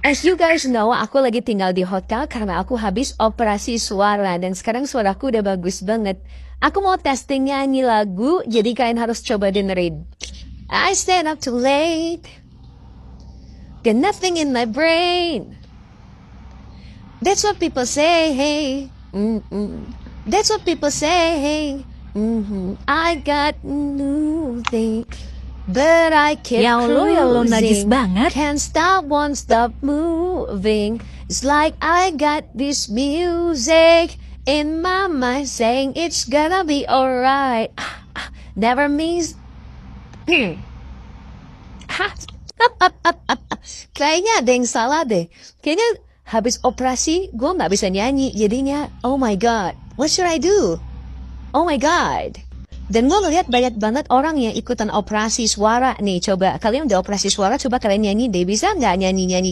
As you guys know, aku lagi tinggal di hotel karena aku habis operasi suara dan sekarang suaraku udah bagus banget. Aku mau testing nyanyi lagu, jadi kalian harus coba dengerin. I stand up too late, got nothing in my brain. That's what people say, hey. That's what people say, hey. I got nothing. But I keep Ya Allah, najis cruising. banget. Can't stop, won't stop moving. It's like I got this music in my mind saying it's gonna be alright. Never miss. Kayaknya ada yang salah deh. Kayaknya habis operasi gue nggak bisa nyanyi. Jadinya, oh my god, what should I do? Oh my god. Dan gue ngeliat banyak banget orang yang ikutan operasi suara nih. Coba kalian udah operasi suara, coba kalian nyanyi deh. Bisa nggak nyanyi-nyanyi